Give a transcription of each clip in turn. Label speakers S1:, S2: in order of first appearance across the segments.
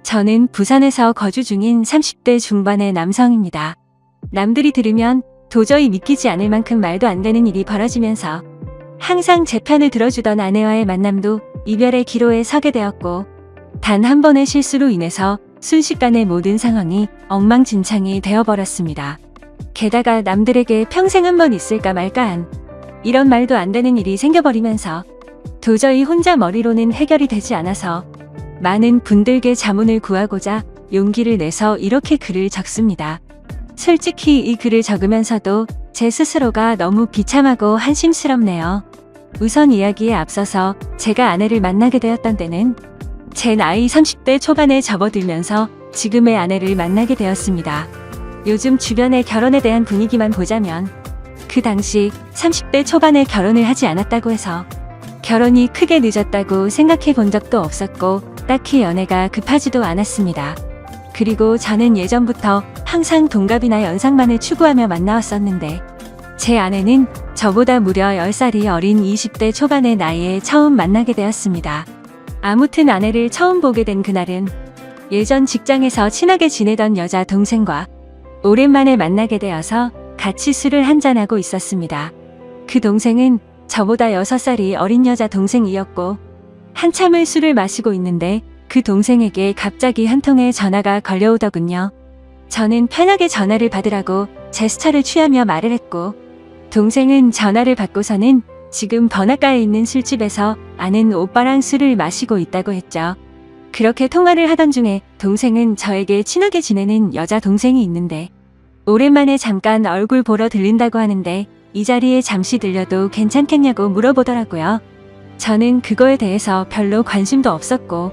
S1: 저는 부산에서 거주 중인 30대 중반의 남성입니다. 남들이 들으면 도저히 믿기지 않을 만큼 말도 안 되는 일이 벌어지면서 항상 제 편을 들어주던 아내와의 만남도 이별의 기로에 서게 되었고, 단 한 번의 실수로 인해서 순식간에 모든 상황이 엉망진창이 되어버렸습니다. 게다가 남들에게 평생 한 번 있을까 말까한 이런 말도 안 되는 일이 생겨버리면서 도저히 혼자 머리로는 해결이 되지 않아서 많은 분들께 자문을 구하고자 용기를 내서 이렇게 글을 적습니다. 솔직히 이 글을 적으면서도 제 스스로가 너무 비참하고 한심스럽네요. 우선 이야기에 앞서서 제가 아내를 만나게 되었던 때는 제 나이 30대 초반에 접어들면서 지금의 아내를 만나게 되었습니다. 요즘 주변의 결혼에 대한 분위기만 보자면 그 당시 30대 초반에 결혼을 하지 않았다고 해서 결혼이 크게 늦었다고 생각해 본 적도 없었고 딱히 연애가 급하지도 않았습니다. 그리고 저는 예전부터 항상 동갑이나 연상만을 추구하며 만나왔었는데 제 아내는 저보다 무려 10살이 어린 20대 초반의 나이에 처음 만나게 되었습니다. 아무튼 아내를 처음 보게 된 그날은 예전 직장에서 친하게 지내던 여자 동생과 오랜만에 만나게 되어서 같이 술을 한잔하고 있었습니다. 그 동생은 저보다 6살이 어린 여자 동생이었고 한참을 술을 마시고 있는데 그 동생에게 갑자기 한 통의 전화가 걸려오더군요. 저는 편하게 전화를 받으라고 제스처를 취하며 말을 했고, 동생은 전화를 받고서는 지금 번화가에 있는 술집에서 아는 오빠랑 술을 마시고 있다고 했죠. 그렇게 통화를 하던 중에 동생은 저에게 친하게 지내는 여자 동생이 있는데 오랜만에 잠깐 얼굴 보러 들린다고 하는데 이 자리에 잠시 들려도 괜찮겠냐고 물어보더라고요. 저는 그거에 대해서 별로 관심도 없었고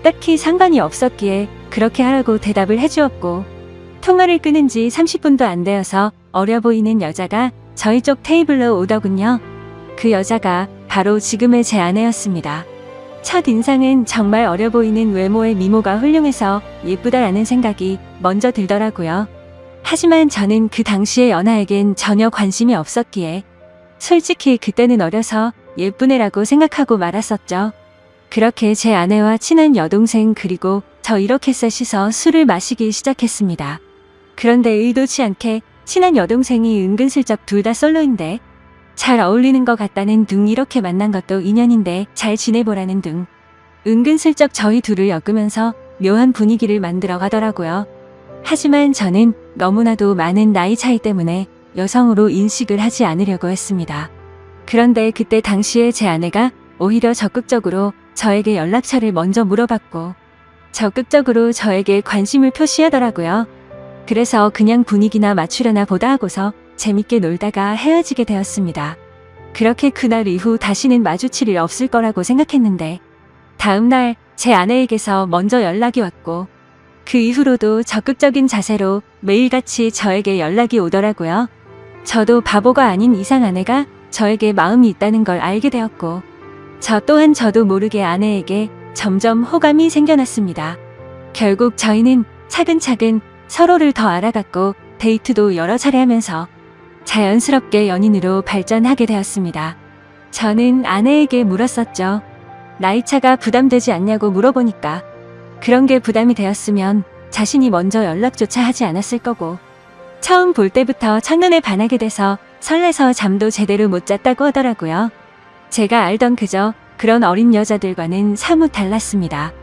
S1: 딱히 상관이 없었기에 그렇게 하라고 대답을 해주었고, 통화를 끊은 지 30분도 안 되어서 어려 보이는 여자가 저희 쪽 테이블로 오더군요. 그 여자가 바로 지금의 제 아내였습니다. 첫 인상은 정말 어려 보이는 외모의 미모가 훌륭해서 예쁘다라는 생각이 먼저 들더라고요. 하지만 저는 그 당시에 연하에겐 전혀 관심이 없었기에 솔직히 그때는 어려서 예쁜 애라고 생각하고 말았었죠. 그렇게 제 아내와 친한 여동생 그리고 저 이렇게 셋이서 술을 마시기 시작했습니다. 그런데 의도치 않게 친한 여동생이 은근슬쩍 둘 다 솔로인데 잘 어울리는 것 같다는 둥, 이렇게 만난 것도 인연인데 잘 지내보라는 둥, 은근슬쩍 저희 둘을 엮으면서 묘한 분위기를 만들어 가더라고요. 하지만 저는 너무나도 많은 나이 차이 때문에 여성으로 인식을 하지 않으려고 했습니다. 그런데 그때 당시에 제 아내가 오히려 적극적으로 저에게 연락처를 먼저 물어봤고 적극적으로 저에게 관심을 표시하더라고요. 그래서 그냥 분위기나 맞추려나 보다 하고서 재밌게 놀다가 헤어지게 되었습니다. 그렇게 그날 이후 다시는 마주칠 일 없을 거라고 생각했는데 다음날 제 아내에게서 먼저 연락이 왔고 그 이후로도 적극적인 자세로 매일같이 저에게 연락이 오더라고요. 저도 바보가 아닌 이상 아내가 저에게 마음이 있다는 걸 알게 되었고 저 또한 저도 모르게 아내에게 점점 호감이 생겨났습니다. 결국 저희는 차근차근 서로를 더 알아갔고 데이트도 여러 차례 하면서 자연스럽게 연인으로 발전하게 되었습니다. 저는 아내에게 물었었죠. 나이차가 부담되지 않냐고 물어보니까 그런 게 부담이 되었으면 자신이 먼저 연락조차 하지 않았을 거고 처음 볼 때부터 첫눈에 반하게 돼서 설레서 잠도 제대로 못 잤다고 하더라고요. 제가 알던 그저 그런 어린 여자들과는 사뭇 달랐습니다.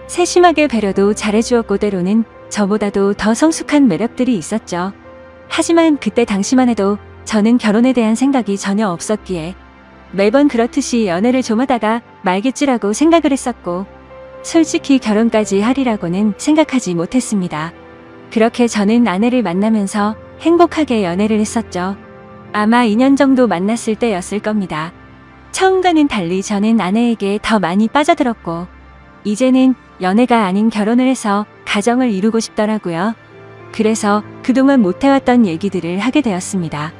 S1: 세심하게 배려도 잘해주었고 때로는 저보다도 더 성숙한 매력들이 있었죠. 하지만 그때 당시만 해도 저는 결혼에 대한 생각이 전혀 없었기에 매번 그렇듯이 연애를 좀 하다가 말겠지라고 생각을 했었고 솔직히 결혼까지 하리라고는 생각하지 못했습니다. 그렇게 저는 아내를 만나면서 행복하게 연애를 했었죠. 아마 2년 정도 만났을 때였을 겁니다. 처음과는 달리 저는 아내에게 더 많이 빠져들었고 이제는 연애가 아닌 결혼을 해서 가정을 이루고 싶더라고요. 그래서 그동안 못해왔던 얘기들을 하게 되었습니다.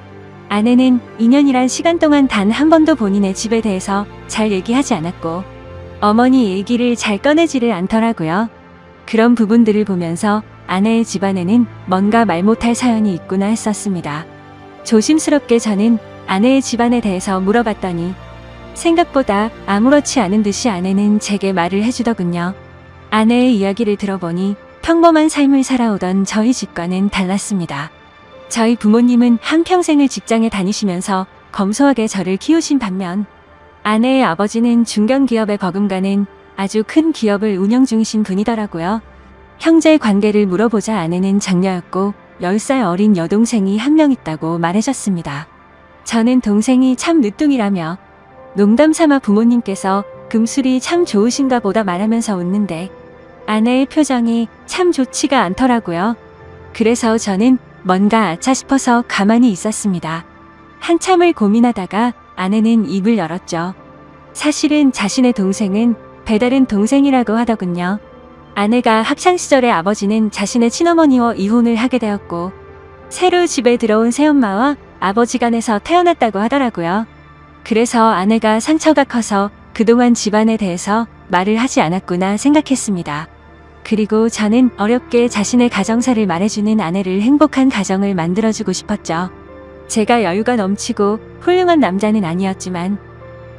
S1: 아내는 2년이란 시간 동안 단 한 번도 본인의 집에 대해서 잘 얘기하지 않았고 어머니 얘기를 잘 꺼내지를 않더라고요. 그런 부분들을 보면서 아내의 집안에는 뭔가 말 못할 사연이 있구나 했었습니다. 조심스럽게 저는 아내의 집안에 대해서 물어봤더니 생각보다 아무렇지 않은 듯이 아내는 제게 말을 해주더군요. 아내의 이야기를 들어보니 평범한 삶을 살아오던 저희 집과는 달랐습니다. 저희 부모님은 한평생을 직장에 다니시면서 검소하게 저를 키우신 반면 아내의 아버지는 중견기업에 버금가는 아주 큰 기업을 운영 중이신 분이더라고요. 형제 관계를 물어보자 아내는 장녀였고 10살 어린 여동생이 한 명 있다고 말해줬습니다. 저는 동생이 참 늦둥이라며 농담 삼아 부모님께서 금술이 참 좋으신가 보다 말하면서 웃는데 아내의 표정이 참 좋지가 않더라고요. 그래서 저는 뭔가 아차 싶어서 가만히 있었습니다. 한참을 고민하다가 아내는 입을 열었죠. 사실은 자신의 동생은 배다른 동생이라고 하더군요. 아내가 학창시절에 아버지는 자신의 친어머니와 이혼을 하게 되었고 새로 집에 들어온 새엄마와 아버지 간에서 태어났다고 하더라고요. 그래서 아내가 상처가 커서 그동안 집안에 대해서 말을 하지 않았구나 생각했습니다. 그리고 저는 어렵게 자신의 가정사를 말해주는 아내를 행복한 가정을 만들어주고 싶었죠. 제가 여유가 넘치고 훌륭한 남자는 아니었지만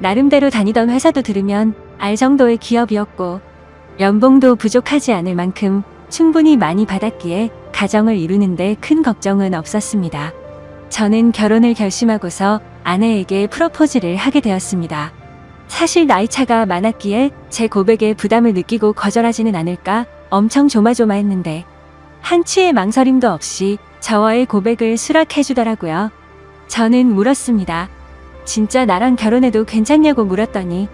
S1: 나름대로 다니던 회사도 들으면 알 정도의 기업이었고 연봉도 부족하지 않을 만큼 충분히 많이 받았기에 가정을 이루는데 큰 걱정은 없었습니다. 저는 결혼을 결심하고서 아내에게 프로포즈를 하게 되었습니다. 사실 나이차가 많았기에 제 고백에 부담을 느끼고 거절하지는 않을까 엄청 조마조마했는데 한치의 망설임도 없이 저와의 고백을 수락해주더라고요. 저는 물었습니다. 진짜 나랑 결혼해도 괜찮냐고 물었더니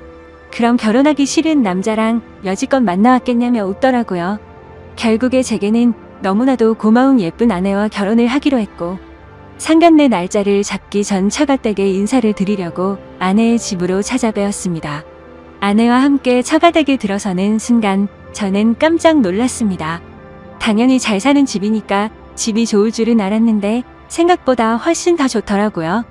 S1: 그럼 결혼하기 싫은 남자랑 여지껏 만나왔겠냐며 웃더라고요. 결국에 제게는 너무나도 고마운 예쁜 아내와 결혼을 하기로 했고 상견례 날짜를 잡기 전 처가댁에 인사를 드리려고 아내의 집으로 찾아뵈었습니다. 아내와 함께 처가댁에 들어서는 순간 저는 깜짝 놀랐습니다. 당연히 잘 사는 집이니까 집이 좋을 줄은 알았는데 생각보다 훨씬 더 좋더라고요.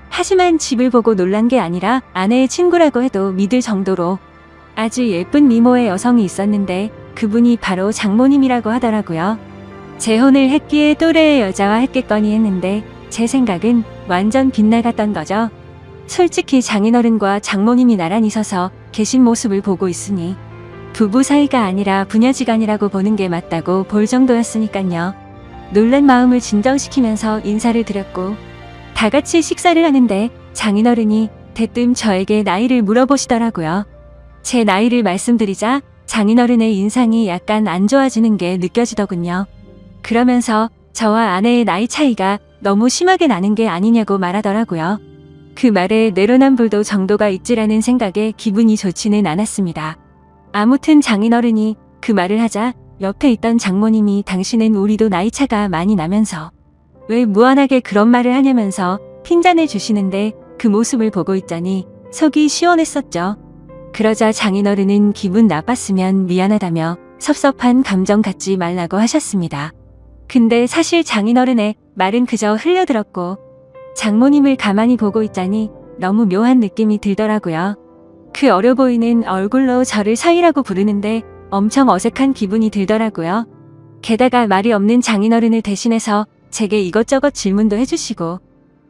S1: 하지만 집을 보고 놀란 게 아니라 아내의 친구라고 해도 믿을 정도로 아주 예쁜 미모의 여성이 있었는데 그분이 바로 장모님이라고 하더라고요. 재혼을 했기에 또래의 여자와 했겠거니 했는데 제 생각은 완전 빗나갔던 거죠. 솔직히 장인어른과 장모님이 나란히 서서 계신 모습을 보고 있으니 부부 사이가 아니라 부녀지간이라고 보는 게 맞다고 볼 정도였으니깐요. 놀란 마음을 진정시키면서 인사를 드렸고 다 같이 식사를 하는데 장인어른이 대뜸 저에게 나이를 물어보시더라고요. 제 나이를 말씀드리자 장인어른의 인상이 약간 안 좋아지는 게 느껴지더군요. 그러면서 저와 아내의 나이 차이가 너무 심하게 나는 게 아니냐고 말하더라고요. 그 말에 내로남불도 정도가 있지라는 생각에 기분이 좋지는 않았습니다. 아무튼 장인어른이 그 말을 하자 옆에 있던 장모님이 당신은 우리도 나이 차가 많이 나면서 왜 무한하게 그런 말을 하냐면서 핀잔을 주시는데 그 모습을 보고 있자니 속이 시원했었죠. 그러자 장인어른은 기분 나빴으면 미안하다며 섭섭한 감정 갖지 말라고 하셨습니다. 근데 사실 장인어른의 말은 그저 흘려들었고 장모님을 가만히 보고 있자니 너무 묘한 느낌이 들더라고요. 그 어려 보이는 얼굴로 저를 사위라고 부르는데 엄청 어색한 기분이 들더라고요. 게다가 말이 없는 장인어른을 대신해서 제게 이것저것 질문도 해주시고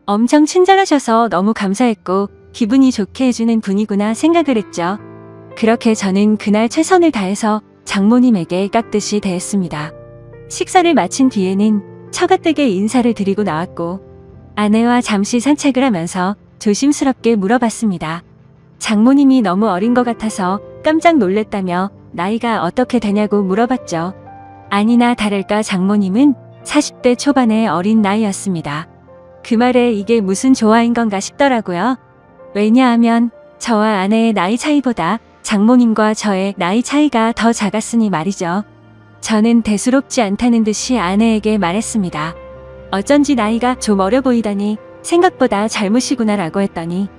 S1: 엄청 친절하셔서 너무 감사했고 기분이 좋게 해주는 분이구나 생각을 했죠. 그렇게 저는 그날 최선을 다해서 장모님에게 깍듯이 대했습니다. 식사를 마친 뒤에는 처가댁에 인사를 드리고 나왔고 아내와 잠시 산책을 하면서 조심스럽게 물어봤습니다. 장모님이 너무 어린 것 같아서 깜짝 놀랬다며 나이가 어떻게 되냐고 물어봤죠. 아니나 다를까 장모님은 40대 초반의 어린 나이였습니다. 그 말에 이게 무슨 조화인 건가 싶더라고요. 왜냐하면 저와 아내의 나이 차이보다 장모님과 저의 나이 차이가 더 작았으니 말이죠. 저는 대수롭지 않다는 듯이 아내에게 말했습니다. 어쩐지 나이가 좀 어려 보이다니 생각보다 젊으시구나라고 했더니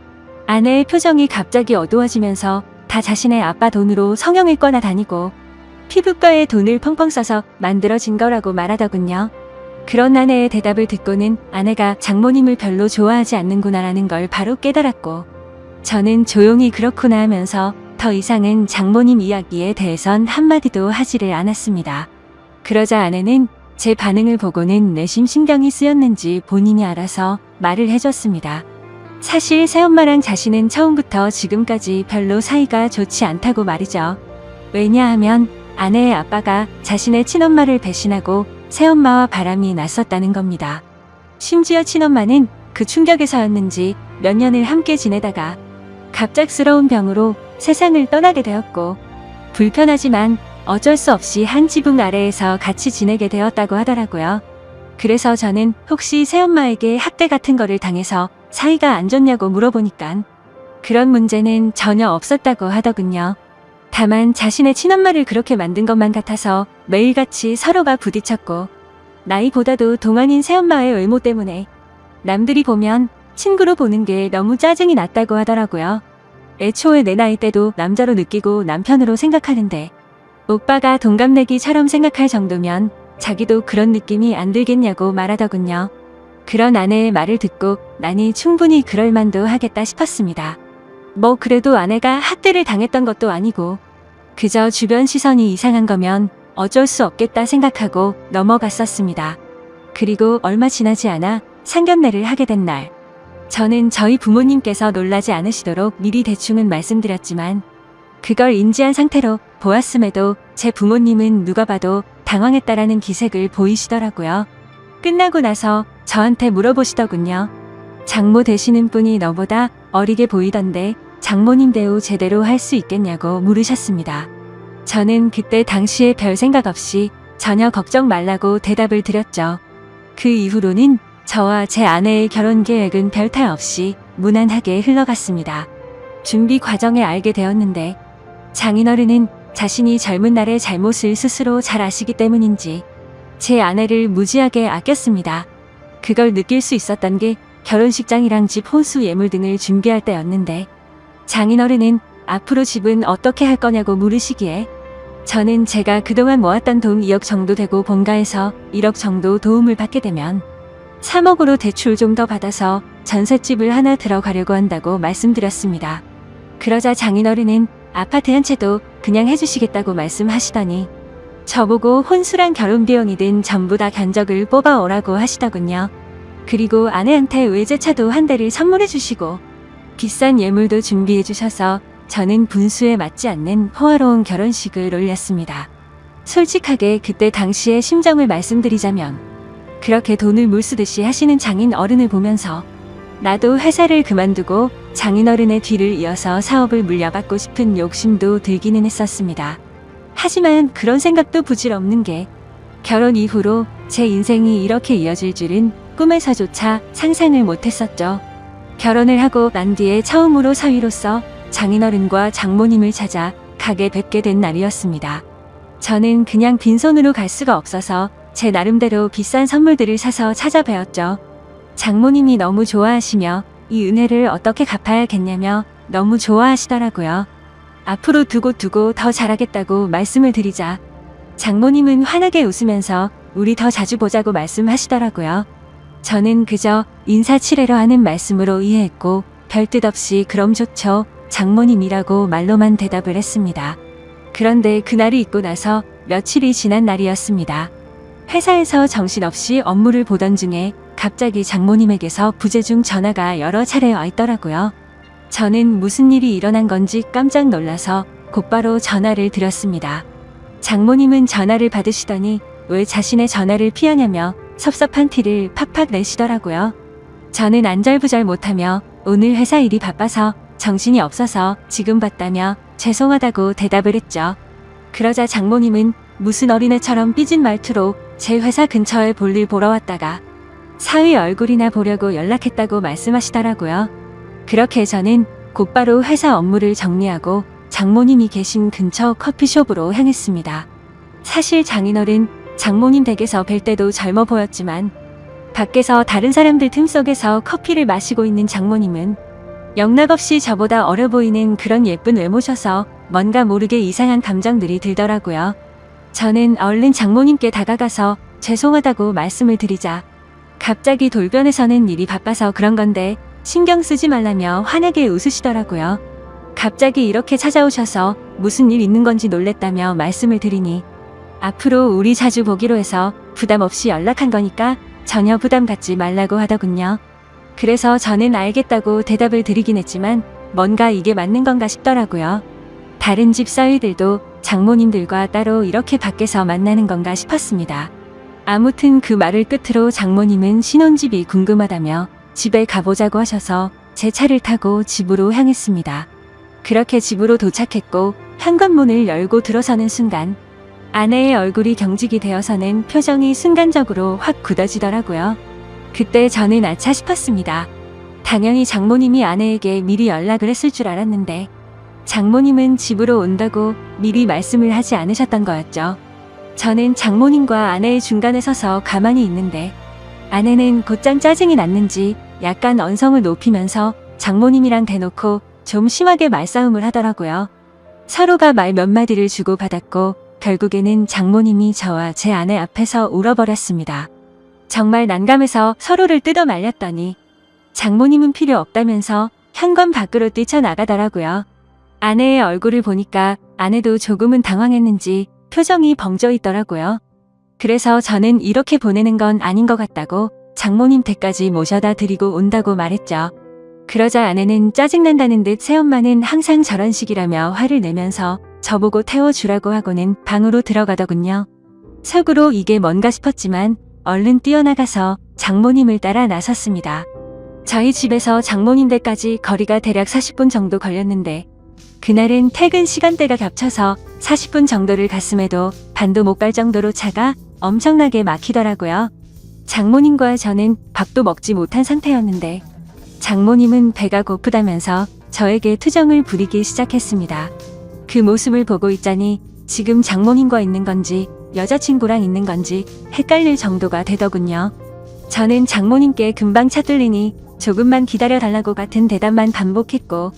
S1: 아내의 표정이 갑자기 어두워지면서 다 자신의 아빠 돈으로 성형을 꺼나 다니고 피부과에 돈을 펑펑 써서 만들어진 거라고 말하더군요. 그런 아내의 대답을 듣고는 아내가 장모님을 별로 좋아하지 않는구나라는 걸 바로 깨달았고 저는 조용히 그렇구나 하면서 더 이상은 장모님 이야기에 대해선 한마디도 하지를 않았습니다. 그러자 아내는 제 반응을 보고는 내심 신경이 쓰였는지 본인이 알아서 말을 해줬습니다. 사실 새엄마랑 자신은 처음부터 지금까지 별로 사이가 좋지 않다고 말이죠. 왜냐하면 아내의 아빠가 자신의 친엄마를 배신하고 새엄마와 바람이 났었다는 겁니다. 심지어 친엄마는 그 충격에서였는지 몇 년을 함께 지내다가 갑작스러운 병으로 세상을 떠나게 되었고, 불편하지만 어쩔 수 없이 한 지붕 아래에서 같이 지내게 되었다고 하더라고요. 그래서 저는 혹시 새엄마에게 학대 같은 거를 당해서 사이가 안 좋냐고 물어보니까 그런 문제는 전혀 없었다고 하더군요. 다만 자신의 친엄마를 그렇게 만든 것만 같아서 매일같이 서로가 부딪혔고, 나이보다도 동안인 새엄마의 외모 때문에 남들이 보면 친구로 보는 게 너무 짜증이 났다고 하더라고요. 애초에 내 나이 때도 남자로 느끼고 남편으로 생각하는데 오빠가 동갑내기처럼 생각할 정도면 자기도 그런 느낌이 안 들겠냐고 말하더군요. 그런 아내의 말을 듣고 나니 충분히 그럴 만도 하겠다 싶었습니다. 뭐 그래도 아내가 학대를 당했던 것도 아니고 그저 주변 시선이 이상한 거면 어쩔 수 없겠다 생각하고 넘어갔었습니다. 그리고 얼마 지나지 않아 상견례를 하게 된 날, 저는 저희 부모님께서 놀라지 않으시도록 미리 대충은 말씀드렸지만 그걸 인지한 상태로 보았음에도 제 부모님은 누가 봐도 당황했다라는 기색을 보이시더라고요. 끝나고 나서 저한테 물어보시더군요. 장모 되시는 분이 너보다 어리게 보이던데 장모님 대우 제대로 할 수 있겠냐고 물으셨습니다. 저는 그때 당시에 별 생각 없이 전혀 걱정 말라고 대답을 드렸죠. 그 이후로는 저와 제 아내의 결혼 계획은 별 탈 없이 무난하게 흘러갔습니다. 준비 과정에 알게 되었는데 장인어른은 자신이 젊은 날의 잘못을 스스로 잘 아시기 때문인지 제 아내를 무지하게 아꼈습니다. 그걸 느낄 수 있었던 게 결혼식장이랑 집 혼수 예물 등을 준비할 때였는데, 장인어른은 앞으로 집은 어떻게 할 거냐고 물으시기에 저는 제가 그동안 모았던 돈 2억 정도 되고 본가에서 1억 정도 도움을 받게 되면 3억으로 대출 좀 더 받아서 전셋집을 하나 들어가려고 한다고 말씀드렸습니다. 그러자 장인어른은 아파트 한 채도 그냥 해주시겠다고 말씀하시더니 저보고 혼수랑 결혼 비용이든 전부 다 견적을 뽑아오라고 하시더군요. 그리고 아내한테 외제차도 한 대를 선물해 주시고 비싼 예물도 준비해 주셔서 저는 분수에 맞지 않는 호화로운 결혼식을 올렸습니다. 솔직하게 그때 당시의 심정을 말씀드리자면 그렇게 돈을 물쓰듯이 하시는 장인 어른을 보면서 나도 회사를 그만두고 장인 어른의 뒤를 이어서 사업을 물려받고 싶은 욕심도 들기는 했었습니다. 하지만 그런 생각도 부질없는 게 결혼 이후로 제 인생이 이렇게 이어질 줄은 꿈에서조차 상상을 못했었죠. 결혼을 하고 난 뒤에 처음으로 사위로서 장인어른과 장모님을 찾아 가게 뵙게 된 날이었습니다. 저는 그냥 빈손으로 갈 수가 없어서 제 나름대로 비싼 선물들을 사서 찾아뵈었죠. 장모님이 너무 좋아하시며 이 은혜를 어떻게 갚아야겠냐며 너무 좋아하시더라고요. 앞으로 두고 더 잘하겠다고 말씀을 드리자 장모님은 환하게 웃으면서 우리 더 자주 보자고 말씀하시더라고요. 저는 그저 인사치레로 하는 말씀으로 이해했고 별 뜻 없이 그럼 좋죠, 장모님이라고 말로만 대답을 했습니다. 그런데 그날이 있고 나서 며칠이 지난 날이었습니다. 회사에서 정신없이 업무를 보던 중에 갑자기 장모님에게서 부재중 전화가 여러 차례 와 있더라고요. 저는 무슨 일이 일어난 건지 깜짝 놀라서 곧바로 전화를 드렸습니다. 장모님은 전화를 받으시더니 왜 자신의 전화를 피하냐며 섭섭한 티를 팍팍 내시더라고요. 저는 안절부절 못하며 오늘 회사 일이 바빠서 정신이 없어서 지금 봤다며 죄송하다고 대답을 했죠. 그러자 장모님은 무슨 어린애처럼 삐진 말투로 제 회사 근처에 볼일 보러 왔다가 사위 얼굴이나 보려고 연락했다고 말씀하시더라고요. 그렇게 저는 곧바로 회사 업무를 정리하고 장모님이 계신 근처 커피숍으로 향했습니다. 사실 장인어른, 장모님 댁에서 뵐 때도 젊어 보였지만 밖에서 다른 사람들 틈속에서 커피를 마시고 있는 장모님은 영락없이 저보다 어려 보이는 그런 예쁜 외모셔서 뭔가 모르게 이상한 감정들이 들더라고요. 저는 얼른 장모님께 다가가서 죄송하다고 말씀을 드리자 갑자기 돌변해서는 일이 바빠서 그런 건데 신경 쓰지 말라며 환하게 웃으시더라고요. 갑자기 이렇게 찾아오셔서 무슨 일 있는 건지 놀랬다며 말씀을 드리니 앞으로 우리 자주 보기로 해서 부담 없이 연락한 거니까 전혀 부담 갖지 말라고 하더군요. 그래서 저는 알겠다고 대답을 드리긴 했지만 뭔가 이게 맞는 건가 싶더라고요. 다른 집 사위들도 장모님들과 따로 이렇게 밖에서 만나는 건가 싶었습니다. 아무튼 그 말을 끝으로 장모님은 신혼집이 궁금하다며 집에 가보자고 하셔서 제 차를 타고 집으로 향했습니다. 그렇게 집으로 도착했고 현관문을 열고 들어서는 순간 아내의 얼굴이 경직이 되어서는 표정이 순간적으로 확 굳어지더라고요. 그때 저는 아차 싶었습니다. 당연히 장모님이 아내에게 미리 연락을 했을 줄 알았는데 장모님은 집으로 온다고 미리 말씀을 하지 않으셨던 거였죠. 저는 장모님과 아내의 중간에 서서 가만히 있는데 아내는 곧장 짜증이 났는지 약간 언성을 높이면서 장모님이랑 대놓고 좀 심하게 말싸움을 하더라고요. 서로가 말 몇 마디를 주고받았고 결국에는 장모님이 저와 제 아내 앞에서 울어버렸습니다. 정말 난감해서 서로를 뜯어 말렸더니 장모님은 필요 없다면서 현관 밖으로 뛰쳐나가더라고요. 아내의 얼굴을 보니까 아내도 조금은 당황했는지 표정이 벙쪄 있더라고요. 그래서 저는 이렇게 보내는 건 아닌 것 같다고 장모님 댁까지 모셔다 드리고 온다고 말했죠. 그러자 아내는 짜증난다는 듯 새엄마는 항상 저런 식이라며 화를 내면서 저보고 태워주라고 하고는 방으로 들어가더군요. 속으로 이게 뭔가 싶었지만 얼른 뛰어나가서 장모님을 따라 나섰습니다. 저희 집에서 장모님 댁까지 거리가 대략 40분 정도 걸렸는데 그날은 퇴근 시간대가 겹쳐서 40분 정도를 갔음에도 반도 못 갈 정도로 차가 엄청나게 막히더라고요. 장모님과 저는 밥도 먹지 못한 상태였는데 장모님은 배가 고프다면서 저에게 투정을 부리기 시작했습니다. 그 모습을 보고 있자니 지금 장모님과 있는 건지 여자친구랑 있는 건지 헷갈릴 정도가 되더군요. 저는 장모님께 금방 차 뚫리니 조금만 기다려달라고 같은 대답만 반복했고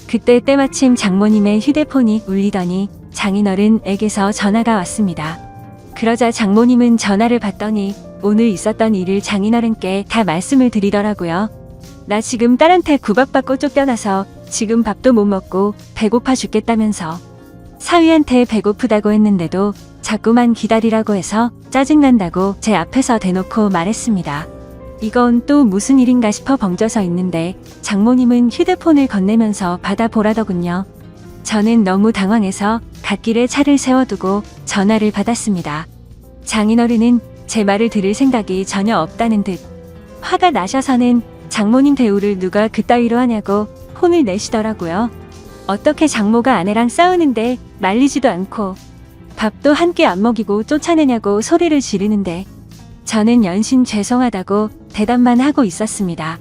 S1: 그때 때마침 장모님의 휴대폰이 울리더니 장인어른에게서 전화가 왔습니다. 그러자 장모님은 전화를 받더니 오늘 있었던 일을 장인어른께 다 말씀을 드리더라고요. 나 지금 딸한테 구박받고 쫓겨나서 지금 밥도 못 먹고 배고파 죽겠다면서 사위한테 배고프다고 했는데도 자꾸만 기다리라고 해서 짜증난다고 제 앞에서 대놓고 말했습니다. 이건 또 무슨 일인가 싶어 벙쪄서 있는데 장모님은 휴대폰을 건네면서 받아보라더군요. 저는 너무 당황해서 갓길에 차를 세워두고 전화를 받았습니다. 장인어른은 제 말을 들을 생각이 전혀 없다는 듯 화가 나셔서는 장모님 대우를 누가 그따위로 하냐고 혼을 내시더라고요. 어떻게 장모가 아내랑 싸우는데 말리지도 않고 밥도 한 끼 안 먹이고 쫓아내냐고 소리를 지르는데 저는 연신 죄송하다고 대답만 하고 있었습니다.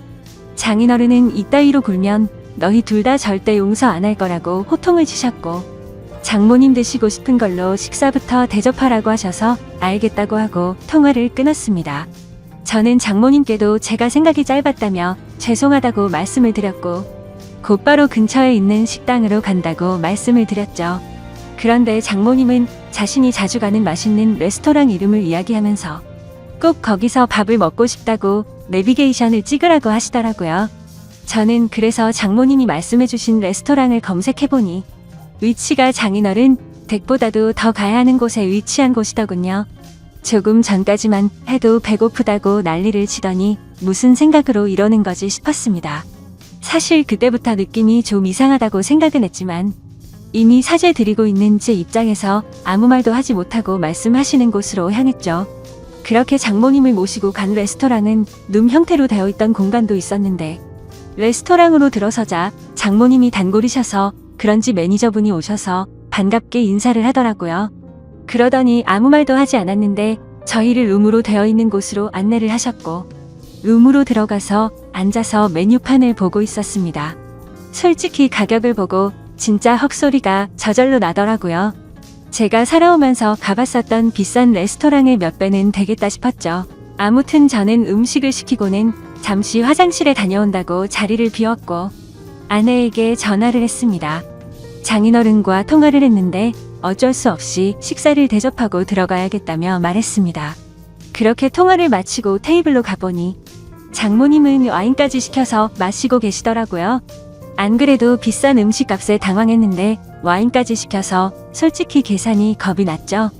S1: 장인어른은 이따위로 굴면 너희 둘 다 절대 용서 안 할 거라고 호통을 치셨고 장모님 드시고 싶은 걸로 식사부터 대접하라고 하셔서 알겠다고 하고 통화를 끊었습니다. 저는 장모님께도 제가 생각이 짧았다며 죄송하다고 말씀을 드렸고 곧바로 근처에 있는 식당으로 간다고 말씀을 드렸죠. 그런데 장모님은 자신이 자주 가는 맛있는 레스토랑 이름을 이야기하면서 꼭 거기서 밥을 먹고 싶다고 내비게이션을 찍으라고 하시더라고요. 저는 그래서 장모님이 말씀해주신 레스토랑을 검색해보니 위치가 장인어른 댁보다도 더 가야 하는 곳에 위치한 곳이더군요. 조금 전까지만 해도 배고프다고 난리를 치더니 무슨 생각으로 이러는 거지 싶었습니다. 사실 그때부터 느낌이 좀 이상하다고 생각은 했지만 이미 사죄 드리고 있는 제 입장에서 아무 말도 하지 못하고 말씀하시는 곳으로 향했죠. 그렇게 장모님을 모시고 간 레스토랑은 룸 형태로 되어 있던 공간도 있었는데 레스토랑으로 들어서자 장모님이 단골이셔서 그런지 매니저분이 오셔서 반갑게 인사를 하더라고요. 그러더니 아무 말도 하지 않았는데 저희를 룸으로 되어 있는 곳으로 안내를 하셨고 룸으로 들어가서 앉아서 메뉴판을 보고 있었습니다. 솔직히 가격을 보고 진짜 헛소리가 저절로 나더라고요. 제가 살아오면서 가봤었던 비싼 레스토랑의 몇 배는 되겠다 싶었죠. 아무튼 저는 음식을 시키고는 잠시 화장실에 다녀온다고 자리를 비웠고 아내에게 전화를 했습니다. 장인어른과 통화를 했는데 어쩔 수 없이 식사를 대접하고 들어가야겠다며 말했습니다. 그렇게 통화를 마치고 테이블로 가보니 장모님은 와인까지 시켜서 마시고 계시더라고요. 안 그래도 비싼 음식값에 당황했는데 와인까지 시켜서 솔직히 계산이 겁이 났죠.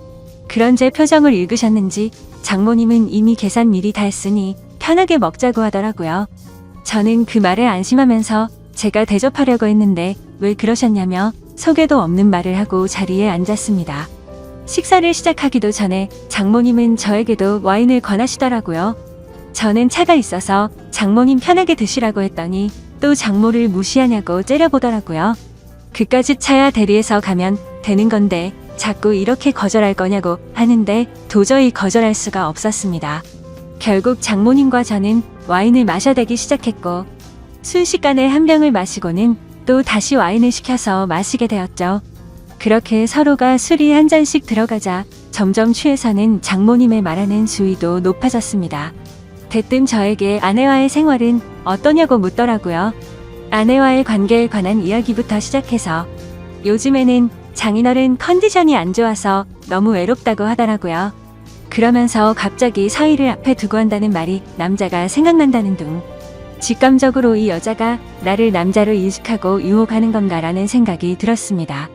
S1: 그런 제 표정을 읽으셨는지 장모님은 이미 계산 미리 다 했으니 편하게 먹자고 하더라고요. 저는 그 말에 안심하면서 제가 대접하려고 했는데 왜 그러셨냐며 속에도 없는 말을 하고 자리에 앉았습니다. 식사를 시작하기도 전에 장모님은 저에게도 와인을 권하시더라고요. 저는 차가 있어서 장모님 편하게 드시라고 했더니 또 장모를 무시하냐고 째려보더라고요. 그까짓 차야 대리해서 가면 되는 건데 자꾸 이렇게 거절할 거냐고 하는데 도저히 거절할 수가 없었습니다. 결국 장모님과 저는 와인을 마셔대기 시작했고 순식간에 한 병을 마시고는 또 다시 와인을 시켜서 마시게 되었죠. 그렇게 서로가 술이 한 잔씩 들어가자 점점 취해서는 장모님의 말하는 수위도 높아졌습니다. 대뜸 저에게 아내와의 생활은 어떠냐고 묻더라고요. 아내와의 관계에 관한 이야기부터 시작해서 요즘에는 장인어른 컨디션이 안 좋아서 너무 외롭다고 하더라고요. 그러면서 갑자기 사위를 앞에 두고 한다는 말이 남자가 생각난다는 둥. 직감적으로 이 여자가 나를 남자로 인식하고 유혹하는 건가라는 생각이 들었습니다.